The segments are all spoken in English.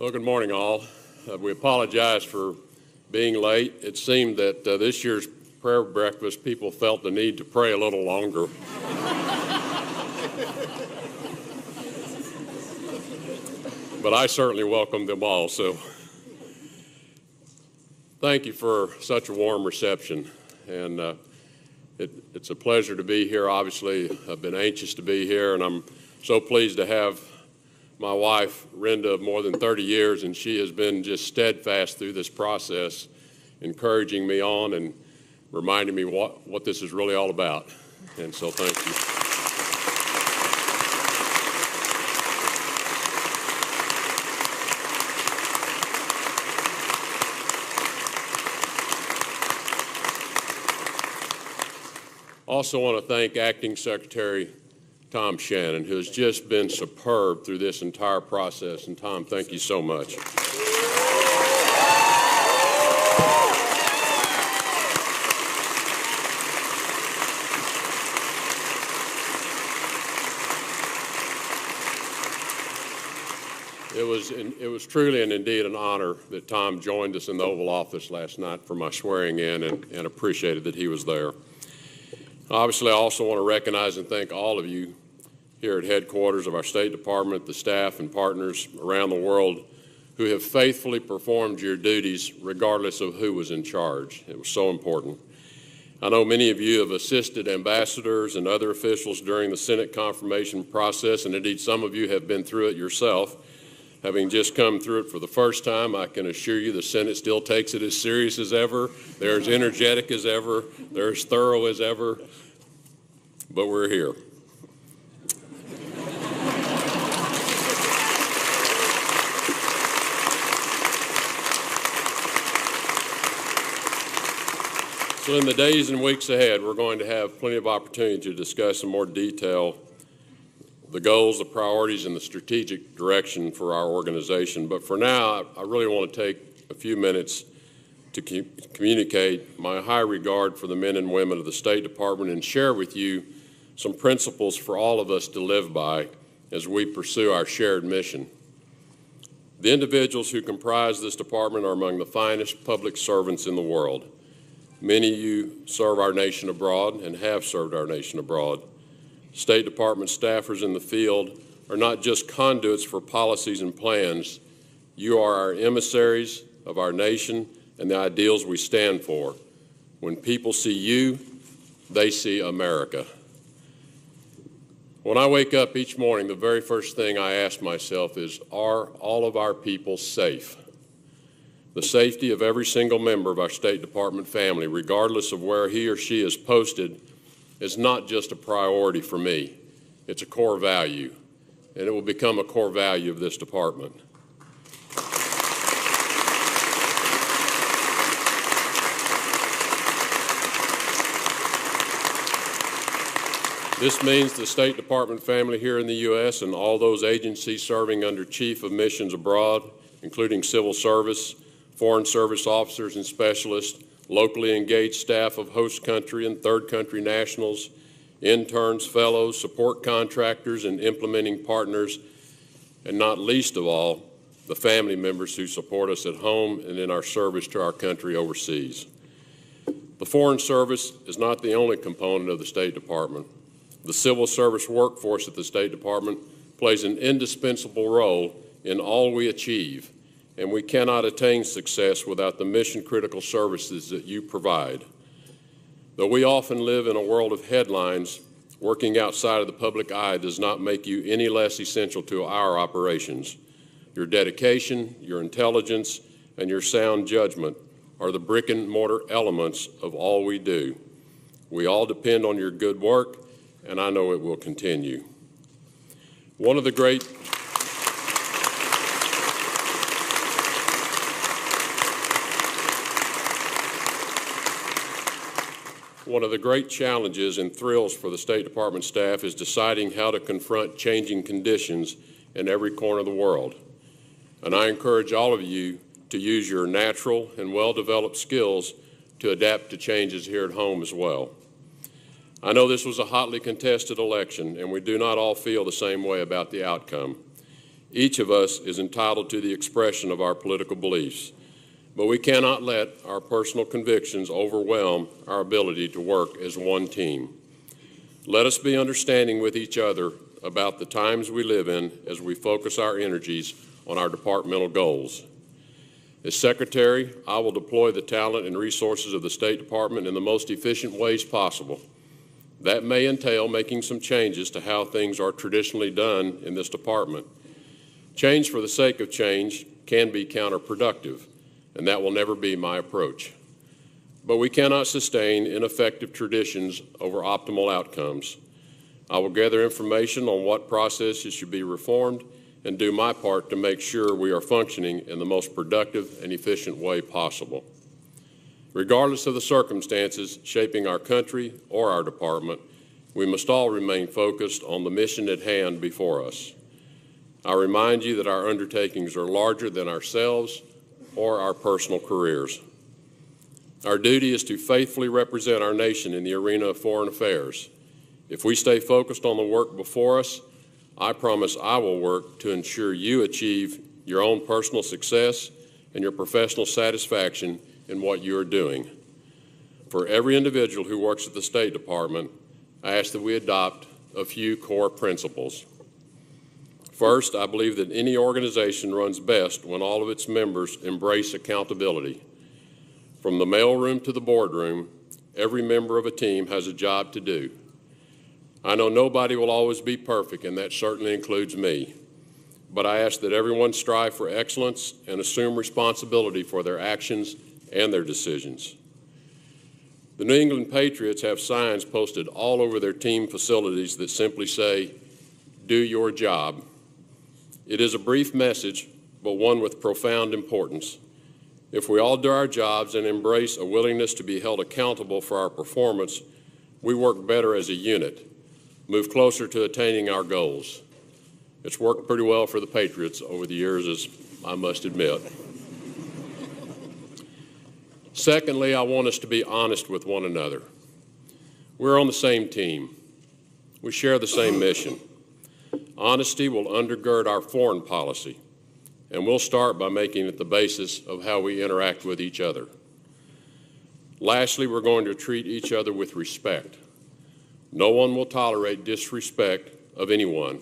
Well, good morning, all. We apologize for being late. It seemed that this year's prayer breakfast, people felt the need to pray a little longer. But I certainly welcome them all, so thank you for such a warm reception. And it's a pleasure to be here. Obviously, I've been anxious to be here, and I'm so pleased to have my wife, Renda, of more than 30 years, and she has been just steadfast through this process, encouraging me on and reminding me what this is really all about. And so thank you. Also want to thank Acting Secretary Tom Shannon, who has just been superb through this entire process. And Tom, thank you so much. It was truly and indeed an honor that Tom joined us in the Oval Office last night for my swearing in, and appreciated that he was there. Obviously, I also want to recognize and thank all of you here at headquarters of our State Department, the staff and partners around the world who have faithfully performed your duties regardless of who was in charge. It was so important. I know many of you have assisted ambassadors and other officials during the Senate confirmation process, and indeed some of you have been through it yourself. Having just come through it for the first time, I can assure you the Senate still takes it as serious as ever. They're as energetic as ever. They're as thorough as ever. But we're here. So in the days and weeks ahead, we're going to have plenty of opportunity to discuss in more detail the goals, the priorities, and the strategic direction for our organization. But for now, I really want to take a few minutes to communicate my high regard for the men and women of the State Department and share with you some principles for all of us to live by as we pursue our shared mission. The individuals who comprise this department are among the finest public servants in the world. Many of you serve our nation abroad and have served our nation abroad. State Department staffers in the field are not just conduits for policies and plans. You are our emissaries of our nation and the ideals we stand for. When people see you, they see America. When I wake up each morning, the very first thing I ask myself is, are all of our people safe? The safety of every single member of our State Department family, regardless of where he or she is posted, is not just a priority for me. It's a core value, and it will become a core value of this department. This means the State Department family here in the U.S. and all those agencies serving under Chief of Missions abroad, including civil service, foreign service officers and specialists, locally engaged staff of host country and third country nationals, interns, fellows, support contractors, and implementing partners, and not least of all, the family members who support us at home and in our service to our country overseas. The Foreign Service is not the only component of the State Department. The civil service workforce at the State Department plays an indispensable role in all we achieve, and we cannot attain success without the mission-critical services that you provide. Though we often live in a world of headlines, working outside of the public eye does not make you any less essential to our operations. Your dedication, your intelligence, and your sound judgment are the brick-and-mortar elements of all we do. We all depend on your good work, and I know it will continue. One of the great challenges and thrills for the State Department staff is deciding how to confront changing conditions in every corner of the world. And I encourage all of you to use your natural and well-developed skills to adapt to changes here at home as well. I know this was a hotly contested election, and we do not all feel the same way about the outcome. Each of us is entitled to the expression of our political beliefs, but we cannot let our personal convictions overwhelm our ability to work as one team. Let us be understanding with each other about the times we live in as we focus our energies on our departmental goals. As Secretary, I will deploy the talent and resources of the State Department in the most efficient ways possible. That may entail making some changes to how things are traditionally done in this department. Change for the sake of change can be counterproductive, and that will never be my approach. But we cannot sustain ineffective traditions over optimal outcomes. I will gather information on what processes should be reformed and do my part to make sure we are functioning in the most productive and efficient way possible. Regardless of the circumstances shaping our country or our department, we must all remain focused on the mission at hand before us. I remind you that our undertakings are larger than ourselves or our personal careers. Our duty is to faithfully represent our nation in the arena of foreign affairs. If we stay focused on the work before us, I promise I will work to ensure you achieve your own personal success and your professional satisfaction in what you are doing. For every individual who works at the State Department, I ask that we adopt a few core principles. First, I believe that any organization runs best when all of its members embrace accountability. From the mailroom to the boardroom, every member of a team has a job to do. I know nobody will always be perfect, and that certainly includes me. But I ask that everyone strive for excellence and assume responsibility for their actions and their decisions. The New England Patriots have signs posted all over their team facilities that simply say, "Do your job." It is a brief message, but one with profound importance. If we all do our jobs and embrace a willingness to be held accountable for our performance, we work better as a unit, move closer to attaining our goals. It's worked pretty well for the Patriots over the years, as I must admit. Secondly, I want us to be honest with one another. We're on the same team. We share the same mission. Honesty will undergird our foreign policy, and we'll start by making it the basis of how we interact with each other. Lastly, we're going to treat each other with respect. No one will tolerate disrespect of anyone.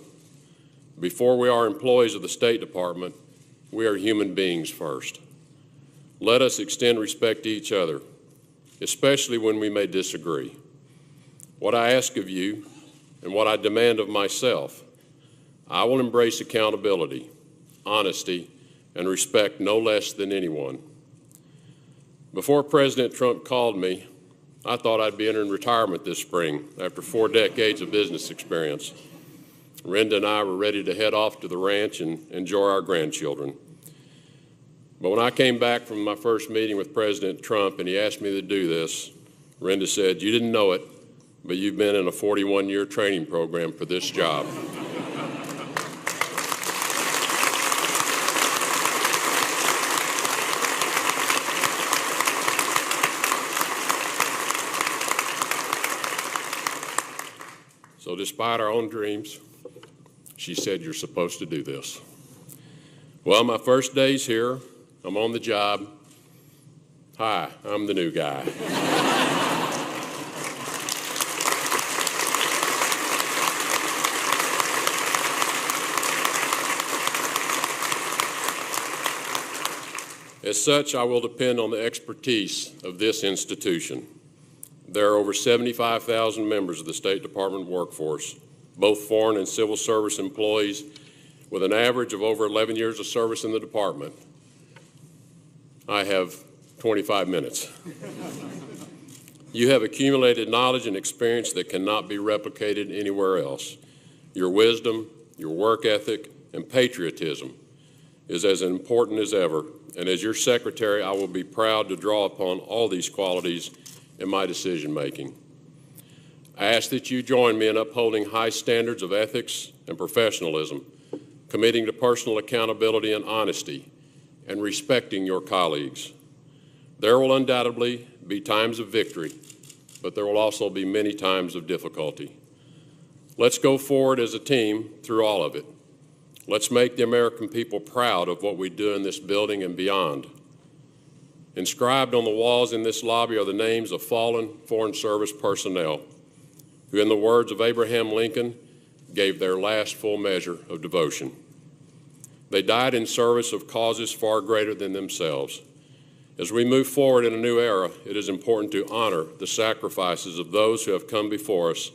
Before we are employees of the State Department, we are human beings first. Let us extend respect to each other, especially when we may disagree. What I ask of you and what I demand of myself, I will embrace accountability, honesty, and respect no less than anyone. Before President Trump called me, I thought I'd be entering retirement this spring after 4 decades of business experience. Renda and I were ready to head off to the ranch and enjoy our grandchildren. But when I came back from my first meeting with President Trump and he asked me to do this, Renda said, "You didn't know it, but you've been in a 41-year training program for this job." So despite our own dreams, she said, "You're supposed to do this." Well, my first day's here. I'm on the job. Hi, I'm the new guy. As such, I will depend on the expertise of this institution. There are over 75,000 members of the State Department workforce, both foreign and civil service employees, with an average of over 11 years of service in the department. I have 25 minutes. You have accumulated knowledge and experience that cannot be replicated anywhere else. Your wisdom, your work ethic, and patriotism is as important as ever, and as your secretary, I will be proud to draw upon all these qualities in my decision-making. I ask that you join me in upholding high standards of ethics and professionalism, committing to personal accountability and honesty, and respecting your colleagues. There will undoubtedly be times of victory, but there will also be many times of difficulty. Let's go forward as a team through all of it. Let's make the American people proud of what we do in this building and beyond. Inscribed on the walls in this lobby are the names of fallen Foreign Service personnel who, in the words of Abraham Lincoln, gave their last full measure of devotion. They died in service of causes far greater than themselves. As we move forward in a new era, it is important to honor the sacrifices of those who have come before us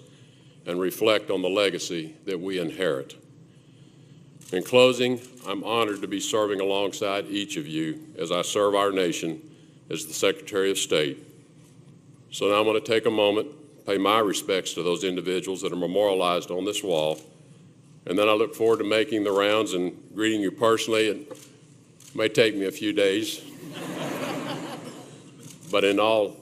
and reflect on the legacy that we inherit. In closing, I'm honored to be serving alongside each of you as I serve our nation as the Secretary of State. So now I'm going to take a moment, pay my respects to those individuals that are memorialized on this wall, and then I look forward to making the rounds and greeting you personally. It may take me a few days, but in all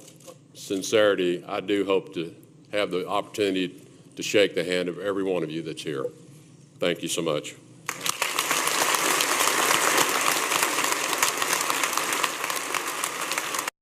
sincerity, I do hope to have the opportunity to shake the hand of every one of you that's here. Thank you so much.